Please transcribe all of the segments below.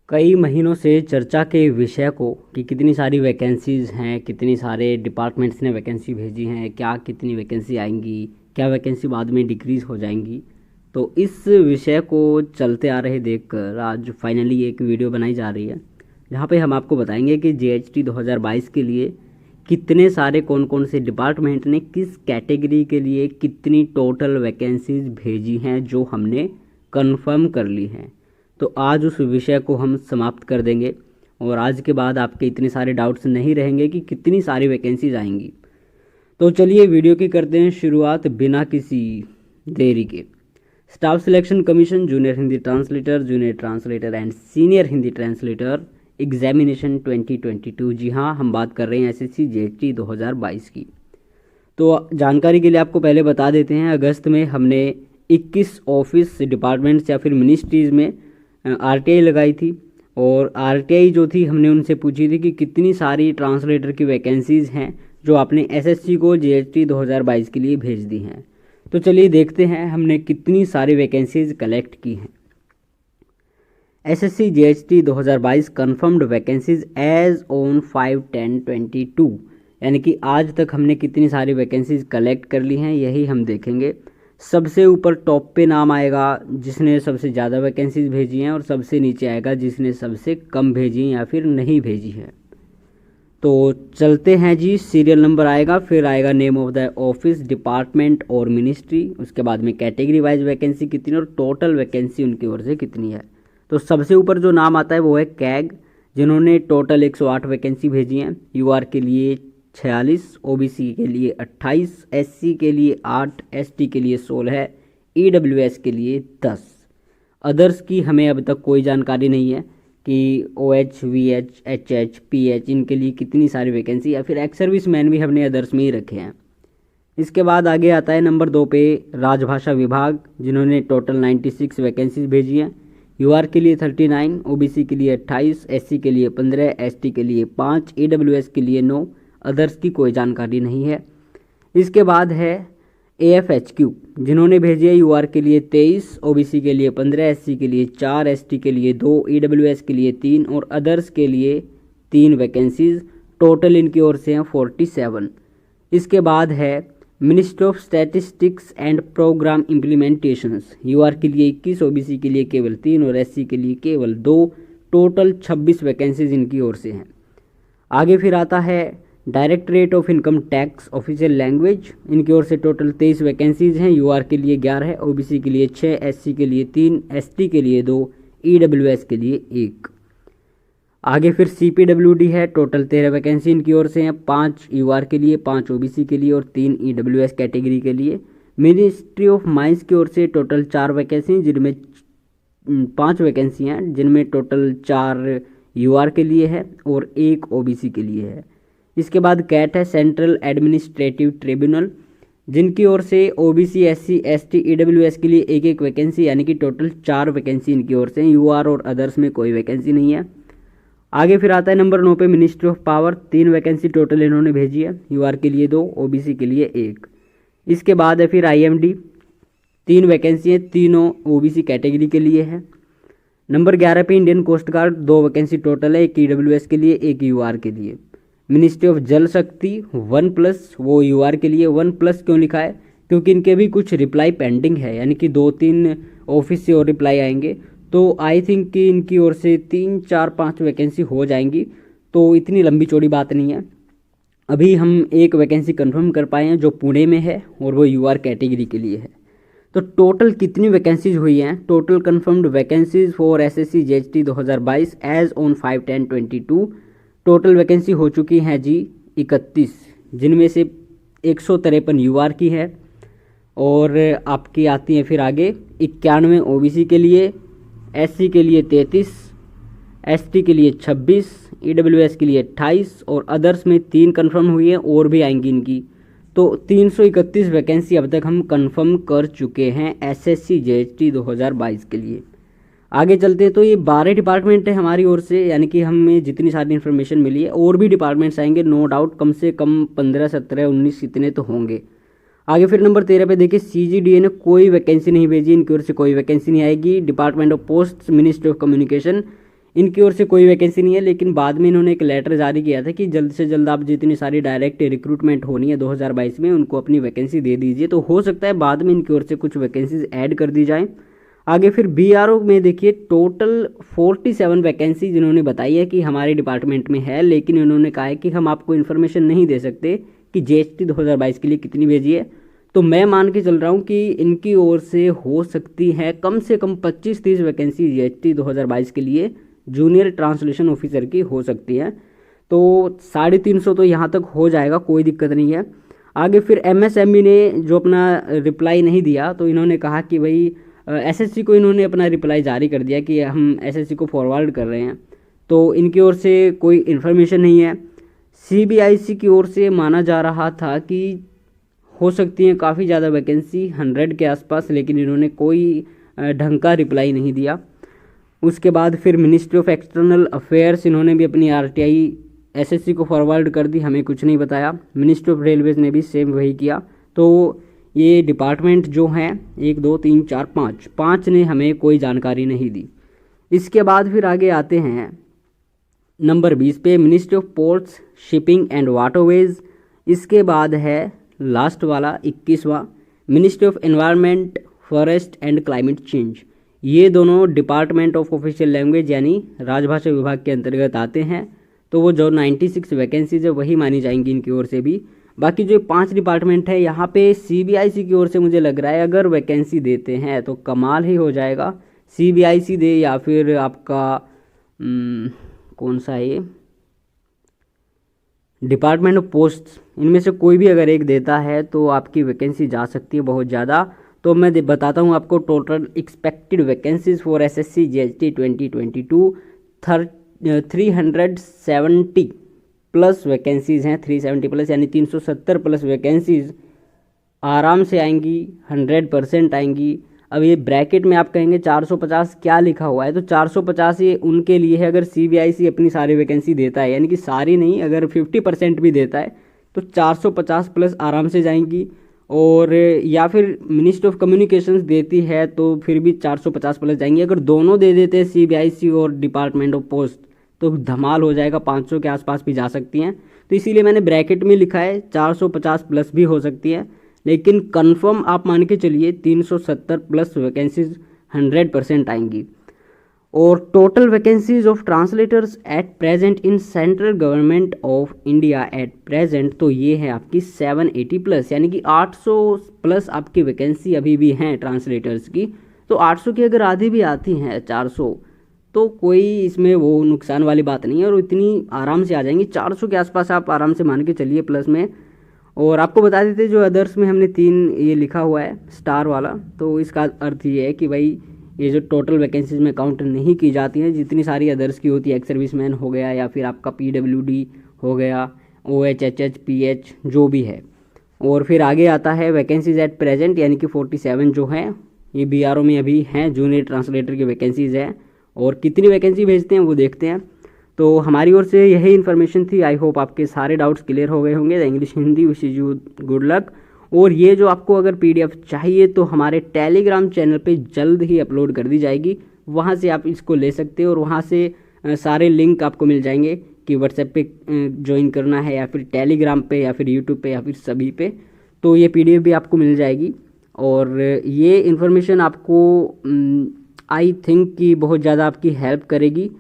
कई महीनों से चर्चा के विषय को कि कितनी सारी वैकेंसीज़ हैं, कितनी सारे डिपार्टमेंट्स ने वैकेंसी भेजी हैं, क्या कितनी वैकेंसी आएंगी, क्या वैकेंसी बाद में डिक्रीज़ हो जाएंगी। तो इस विषय को चलते आ रहे देखकर आज फाइनली एक वीडियो बनाई जा रही है, जहाँ पे हम आपको बताएंगे कि जीएचटी 2022 के लिए कितने सारे कौन कौन से डिपार्टमेंट ने किस कैटेगरी के लिए कितनी टोटल वैकेंसीज़ भेजी हैं जो हमने कंफर्म कर ली हैं। तो आज उस विषय को हम समाप्त कर देंगे और आज के बाद आपके इतने सारे डाउट्स नहीं रहेंगे कि कितनी सारी वैकेंसीज आएंगी। तो चलिए वीडियो की करते हैं शुरुआत बिना किसी देरी के। Staff selection commission junior Hindi translator and senior Hindi translator examination 2022। जी हाँ, हम बात कर रहे हैं एसएससी जीएचटी 2022 की। तो जानकारी के लिए आपको पहले बता देते हैं, अगस्त में हमने 21 ऑफिस डिपार्टमेंट्स या फिर मिनिस्ट्रीज़ में आरटीआई लगाई थी और आरटीआई जो थी हमने उनसे पूछी थी कि कितनी सारी ट्रांसलेटर की वैकेंसीज़ हैं जो आपने एसएससी को जीएचटी 2022 के लिए भेज दी हैं। तो चलिए देखते हैं हमने कितनी सारी वैकेंसीज कलेक्ट की हैं। SSC GHT 2022 confirmed vacancies as on 5/10/22, यानी कि आज तक हमने कितनी सारी वैकेंसीज कलेक्ट कर ली हैं यही हम देखेंगे। सबसे ऊपर टॉप पे नाम आएगा जिसने सबसे ज़्यादा वैकेंसीज भेजी हैं और सबसे नीचे आएगा जिसने सबसे कम भेजी या फिर नहीं भेजी है। तो चलते हैं जी, सीरियल नंबर आएगा, फिर आएगा name of the office, department और मिनिस्ट्री, उसके बाद में कैटेगरी वाइज वैकेंसी कितनी और टोटल वैकेंसी उनकी ओर से कितनी है। तो सबसे ऊपर जो नाम आता है वो है कैग, जिन्होंने टोटल 108 वैकेंसी भेजी हैं। यूआर के लिए 46, ओबीसी के लिए 28, एससी के लिए 8, एसटी के लिए 16, ईडब्ल्यूएस के लिए 10। अदर्स की हमें अब तक कोई जानकारी नहीं है कि ओएच, वीएच, एचएच, पीएच इनके लिए कितनी सारी वैकेंसी, या फिर एक्स सर्विस मैन भी हमने अदर्स में ही रखे हैं। इसके बाद आगे आता है नंबर 2 पे राजभाषा विभाग, जिन्होंने टोटल 96 वैकेंसीज भेजी हैं। यूआर के लिए 39, ओबीसी के लिए 28, एससी के लिए 15, एसटी के लिए 5, ईडब्ल्यूएस के लिए 9, अदर्स की कोई जानकारी नहीं है। इसके बाद है एएफएचक्यू, जिन्होंने भेजी है यूआर के लिए 23, ओबीसी के लिए 15, एससी के लिए 4, एसटी के लिए 2, ईडब्ल्यूएस के लिए 3 और अदर्स के लिए 3 वैकेंसीज। टोटल इनकी ओर से हैं 47। इसके बाद है ministry of statistics and programme implementations, UR के लिए 21, ओबीसी के लिए केवल 3 और एससी के लिए केवल 2। टोटल 26 वैकेंसीज इनकी ओर से हैं। आगे फिर आता है directorate of income tax official language, इनकी ओर से टोटल 23 वैकेंसीज हैं। यूआर के लिए 11, ओबीसी के लिए 6, एससी के लिए 3, एसटी के लिए 2, ईडब्ल्यूएस के लिए 1। आगे फिर सीपीडब्ल्यूडी है, टोटल 13 वैकेंसी इनकी ओर से हैं। 5 यूआर के लिए, 5 ओबीसी के लिए और 3 ईडब्ल्यूएस कैटेगरी के लिए। मिनिस्ट्री ऑफ माइंस की ओर से टोटल 4 वैकेंसी, जिनमें 5 वैकेंसी हैं, जिनमें टोटल 4 यूआर के लिए है और 1 ओबीसी के लिए है। इसके बाद कैट है, सेंट्रल एडमिनिस्ट्रेटिव ट्रिब्यूनल, जिनकी ओर से ओबीसी, एससी, एसटी, ईडब्ल्यूएस के लिए 1-1 वैकेंसी, यानी कि टोटल 4 वैकेंसी इनकी ओर से। यूआर और अदर्स में कोई वैकेंसी नहीं है। आगे फिर आता है नंबर 9 पे ministry of power, 3 vacancy total इन्होंने भेजी है। यूआर के लिए 2, ओबीसी के लिए 1। इसके बाद है फिर आईएमडी, 3 वैकेंसी है, तीनों ओबीसी कैटेगरी के लिए है। नंबर 11 पे Indian coast guard, 2 vacancy total है, 1 ईडब्ल्यूएस के लिए, 1 यूआर के लिए। मिनिस्ट्री ऑफ जल शक्ति 1+, वो यूआर के लिए 1+ क्यों लिखा है, क्योंकि इनके भी कुछ रिप्लाई पेंडिंग है, यानी कि 2-3 ऑफिस से और रिप्लाई आएंगे। तो आई थिंक कि इनकी ओर से 3, 4, 5 वैकेंसी हो जाएंगी, तो इतनी लंबी चौड़ी बात नहीं है। अभी हम 1 वैकेंसी कंफर्म कर पाए हैं जो पुणे में है और वो यूआर कैटेगरी के लिए है। तो टोटल कितनी वैकेंसीज हुई हैं? Total confirmed vacancies for SSC GHT 2022 as on 5/10/22, total vacancy हो चुकी हैं जी 31, जिनमें से 153 यूआर की है और आपकी आती हैं फिर आगे 91 ओबीसी के लिए, एससी के लिए 33, एसटी के लिए 26, ईडब्ल्यूएस के लिए 28 और अदर्स में 3 कंफर्म हुई हैं और भी आएंगी इनकी। तो 331 वैकेंसी अब तक हम कंफर्म कर चुके हैं एसएससी जीएचटी 2022 के लिए। आगे चलते हैं तो ये 12 डिपार्टमेंट है हमारी ओर से, यानी कि हमें जितनी सारी इन्फॉर्मेशन मिली है और भी डिपार्टमेंट्स आएंगे नो डाउट, कम से कम 15, 17, 19 इतने तो होंगे। आगे फिर नंबर 13 पे देखिए सीजीडीए ने कोई वैकेंसी नहीं भेजी, इनकी ओर से कोई वैकेंसी नहीं आएगी। Department of post, ministry of communication, इनकी ओर से कोई वैकेंसी नहीं है, लेकिन बाद में इन्होंने एक लेटर जारी किया था कि जल्द से जल्द आप जितनी सारी डायरेक्ट रिक्रूटमेंट होनी है 2022 में उनको अपनी वैकेंसी दे दीजिए। तो हो सकता है बाद में इनकी ओर से कुछ वैकेंसीज ऐड कर दी जाएँ। आगे फिर बीआरओ में देखिए टोटल 47 वैकेंसीज इन्होंने बताई है कि हमारे डिपार्टमेंट में है, लेकिन इन्होंने कहा है कि हम आपको इन्फॉर्मेशन नहीं दे सकते कि जीएसटी 2022 के लिए कितनी भेजी है। तो मैं मान के चल रहा हूँ कि इनकी ओर से हो सकती है कम से कम 25-30 वैकेंसी जीएसटी 2022 के लिए जूनियर ट्रांसलेशन ऑफिसर की हो सकती है। तो 350 तो यहाँ तक हो जाएगा, कोई दिक्कत नहीं है। आगे फिर एमएसएमई ने जो अपना रिप्लाई नहीं दिया, तो इन्होंने कहा कि भाई एसएससी को इन्होंने अपना रिप्लाई जारी कर दिया कि हम एसएससी को फॉरवर्ड कर रहे हैं, तो इनकी ओर से कोई इन्फॉर्मेशन नहीं है। सीबीआईसी की ओर से माना जा रहा था कि हो सकती है काफ़ी ज़्यादा वैकेंसी 100 के आसपास, लेकिन इन्होंने कोई ढंग का रिप्लाई नहीं दिया। उसके बाद फिर मिनिस्ट्री ऑफ एक्सटर्नल अफेयर्स इन्होंने भी अपनी आरटीआई एसएससी को फॉरवर्ड कर दी, हमें कुछ नहीं बताया। मिनिस्ट्री ऑफ रेलवेज ने भी सेम वही किया। तो ये डिपार्टमेंट जो हैं 1 2 3 4 5 ने हमें कोई जानकारी नहीं दी। इसके बाद फिर आगे आते हैं नंबर 20 पे, ministry of ports shipping and waterways. इसके बाद है लास्ट वाला 21वां, ministry of environment forest and climate change. ये दोनों डिपार्टमेंट ऑफ ऑफिशियल लैंग्वेज यानी राजभाषा विभाग के अंतर्गत आते हैं। तो वो जो 96 वैकेंसीज है वही मानी जाएंगी इनकी ओर से भी। बाकी जो 5 डिपार्टमेंट है यहाँ पे सीबीआईसी की ओर से मुझे लग रहा है अगर वैकेंसी देते हैं तो कमाल ही हो जाएगा। सीबीआईसी दे या फिर आपका कौन सा है ये, डिपार्टमेंट ऑफ पोस्ट, इनमें से कोई भी अगर एक देता है तो आपकी वैकेंसी जा सकती है बहुत ज़्यादा। तो मैं बताता हूँ आपको total expected vacancies for SSC GST 2022 370 plus vacancies हैं। 370 प्लस यानी 370 प्लस वैकेंसीज़ आराम से आएंगी, 100% आएंगी। अब ये ब्रैकेट में आप कहेंगे 450 क्या लिखा हुआ है, तो 450 ये उनके लिए है अगर सीबीआईसी अपनी सारी वैकेंसी देता है, यानी कि सारी नहीं, अगर 50% भी देता है तो 450 प्लस आराम से जाएंगी। और या फिर मिनिस्ट्री ऑफ कम्युनिकेशंस देती है तो फिर भी 450 प्लस जाएंगी। अगर दोनों दे देते हैं सीबीआईसी और डिपार्टमेंट ऑफ पोस्ट तो धमाल हो जाएगा, 500 के आसपास भी जा सकती हैं। तो इसीलिए मैंने ब्रैकेट में लिखा है 450 प्लस भी हो सकती है, लेकिन कंफर्म आप मान के चलिए 370 प्लस वैकेंसीज 100% आएंगी। और total vacancies of translators at present in central government of India at present, तो ये है आपकी 780 प्लस, यानी कि 800 प्लस आपकी वैकेंसी अभी भी हैं ट्रांसलेटर्स की। तो 800 की अगर आधी भी आती हैं 400, तो कोई इसमें वो नुकसान वाली बात नहीं है और इतनी आराम से आ जाएंगी। 400 के आसपास आप आराम से मान के चलिए प्लस में। और आपको बता देते जो अदर्स में हमने 3 ये लिखा हुआ है स्टार वाला, तो इसका अर्थ ये है कि भाई ये जो टोटल वैकेंसीज में काउंट नहीं की जाती हैं, जितनी सारी अदर्स की होती है, एक्स सर्विसमैन हो गया या फिर आपका पीडब्ल्यूडी हो गया, OHHH PH जो भी है। और फिर आगे आता है वैकेंसीज एट प्रेजेंट, यानी कि 47 जो हैं ये बीआरओ में अभी हैं, जूनियर ट्रांसलेटर की वैकेंसीज हैं। और कितनी वैकेंसी भेजते हैं वो देखते हैं। तो हमारी ओर से यही इन्फॉर्मेशन थी। आई होप आपके सारे डाउट्स क्लियर हो गए होंगे। The English Hindi wish is you good luck. और ये जो आपको अगर PDF चाहिए तो हमारे टेलीग्राम चैनल पे जल्द ही अपलोड कर दी जाएगी, वहाँ से आप इसको ले सकते हो और वहाँ से सारे लिंक आपको मिल जाएंगे कि व्हाट्सएप पे ज्वाइन करना है या फिर टेलीग्राम पे या फिर यूट्यूब पे या फिर सभी पे। तो ये PDF भी आपको मिल जाएगी और ये इन्फॉर्मेशन आपको आई थिंक कि बहुत ज़्यादा आपकी हेल्प करेगी।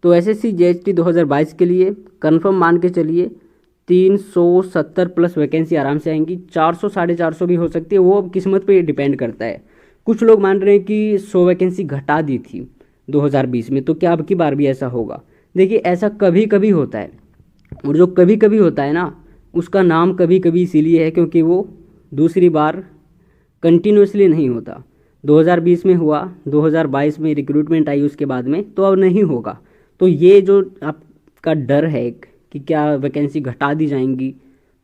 तो SSC GST 2022 के लिए कंफर्म मान के चलिए 370 प्लस वैकेंसी आराम से आएंगी। 400 450 भी हो सकती है, वो अब किस्मत पे डिपेंड करता है। कुछ लोग मान रहे हैं कि 100 वैकेंसी घटा दी थी 2020 में, तो क्या अब की बार भी ऐसा होगा? देखिए ऐसा कभी कभी होता है, और जो कभी कभी होता है ना उसका नाम कभी कभी इसीलिए है क्योंकि वो दूसरी बार कंटिन्यूसली नहीं होता। 2020 में हुआ, 2022 में रिक्रूटमेंट आई उसके बाद में, तो अब नहीं होगा। तो ये जो आपका डर है कि क्या वैकेंसी घटा दी जाएंगी,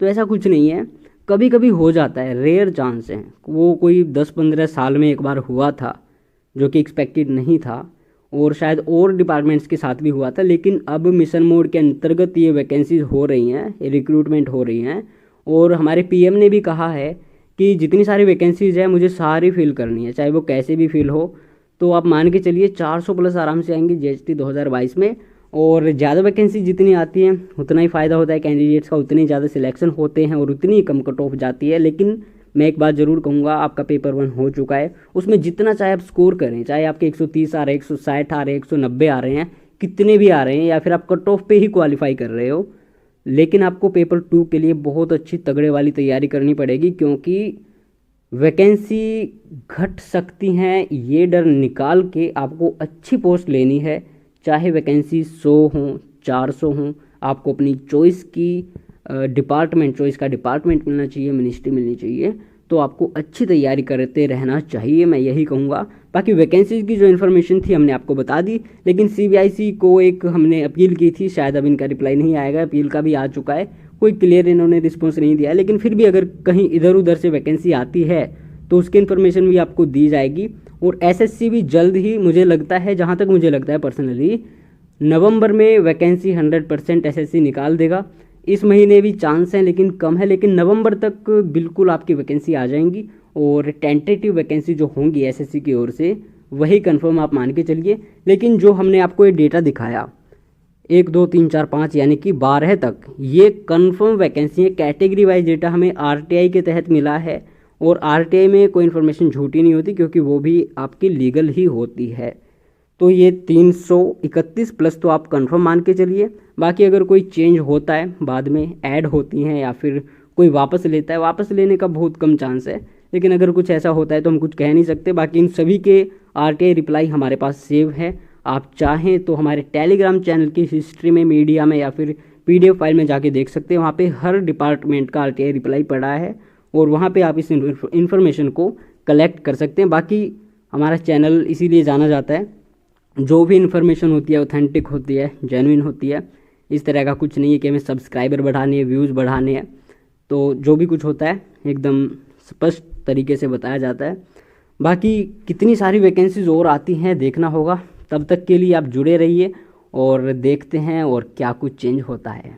तो ऐसा कुछ नहीं है, कभी कभी हो जाता है, रेयर चांस है। वो कोई 10-15 साल में एक बार हुआ था जो कि एक्सपेक्टेड नहीं था, और शायद और डिपार्टमेंट्स के साथ भी हुआ था। लेकिन अब मिशन मोड के अंतर्गत ये वैकेंसीज हो रही हैं, रिक्रूटमेंट हो रही हैं, और हमारे PM ने भी कहा है कि जितनी सारी वैकेंसीज है मुझे सारी फिल करनी है, चाहे वो कैसे भी फिल हो। तो आप मान के चलिए 400 प्लस आराम से आएंगी जीएसटी 2022 में। और ज़्यादा वैकेंसी जितनी आती हैं उतना ही फ़ायदा होता है कैंडिडेट्स का, उतनी ज़्यादा सिलेक्शन होते हैं और उतनी कम कट ऑफ जाती है। लेकिन मैं एक बात ज़रूर कहूँगा, आपका पेपर 1 हो चुका है, उसमें जितना चाहे आप स्कोर करें, चाहे आपके 130 आ रहे हैं, 160 आ रहे हैं, 190 आ रहे हैं, कितने भी आ रहे हैं, या फिर आप कट ऑफ पे ही क्वालिफाई कर रहे हो, लेकिन आपको पेपर 2 के लिए बहुत अच्छी तगड़े वाली तैयारी करनी पड़ेगी, क्योंकि वैकेंसी घट सकती हैं, ये डर निकाल के आपको अच्छी पोस्ट लेनी है। चाहे वैकेंसी 100 हों, 400 हों, आपको अपनी चॉइस की चॉइस का डिपार्टमेंट मिलना चाहिए, मिनिस्ट्री मिलनी चाहिए। तो आपको अच्छी तैयारी करते रहना चाहिए, मैं यही कहूँगा। बाकी वैकेंसीज की जो इन्फॉर्मेशन थी हमने आपको बता दी, लेकिन सीबीआईसी को एक हमने अपील की थी, शायद अब इनका रिप्लाई नहीं आएगा, अपील का भी आ चुका है, कोई क्लियर इन्होंने रिस्पॉन्स नहीं दिया है। लेकिन फिर भी अगर कहीं इधर उधर से वैकेंसी आती है तो उसकी इन्फॉर्मेशन भी आपको दी जाएगी। और एसएससी भी जल्द ही, मुझे लगता है, जहाँ तक मुझे लगता है पर्सनली, नवंबर में वैकेंसी 100% एसएससी निकाल देगा। इस महीने भी चांस है लेकिन कम है, लेकिन नवंबर तक बिल्कुल आपकी वैकेंसी आ जाएंगी। और टेंटेटिव वैकेंसी जो होंगी एसएससी की ओर से वही कंफर्म आप मान के चलिए। लेकिन जो हमने आपको ये डेटा दिखाया 1 2 3 4 5 यानी कि 12 तक, ये कंफर्म वैकेंसी है। कैटेगरी वाइज डेटा हमें आरटीआई के तहत मिला है, और आरटीआई में कोई इन्फॉर्मेशन झूठी नहीं होती, क्योंकि वो भी आपकी लीगल ही होती है। तो ये 331 प्लस तो आप कंफर्म मान के चलिए। बाकी अगर कोई चेंज होता है, बाद में ऐड होती हैं, या फिर कोई वापस लेता है, वापस लेने का बहुत कम चांस है, लेकिन अगर कुछ ऐसा होता है तो हम कुछ कह नहीं सकते। बाकी इन सभी के आरटीआई रिप्लाई हमारे पास सेव है, आप चाहें तो हमारे टेलीग्राम चैनल की हिस्ट्री में, मीडिया में, या फिर पीडीएफ फाइल में जाके देख सकते हैं। वहाँ पे हर डिपार्टमेंट का आरटीआई रिप्लाई पड़ा है, और वहाँ पे आप इस इन्फॉर्मेशन को कलेक्ट कर सकते हैं। बाकी हमारा चैनल इसीलिए जाना जाता है, जो भी इन्फॉर्मेशन होती है ऑथेंटिक होती है, जेन्युइन होती है। इस तरह का कुछ नहीं है कि हमें सब्सक्राइबर बढ़ाने हैं, व्यूज़ बढ़ाने हैं। तो जो भी कुछ होता है एकदम स्पष्ट तरीके से बताया जाता है। बाकी कितनी सारी वैकेंसीज और आती हैं देखना होगा। तब तक के लिए आप जुड़े रहिए और देखते हैं और क्या कुछ चेंज होता है।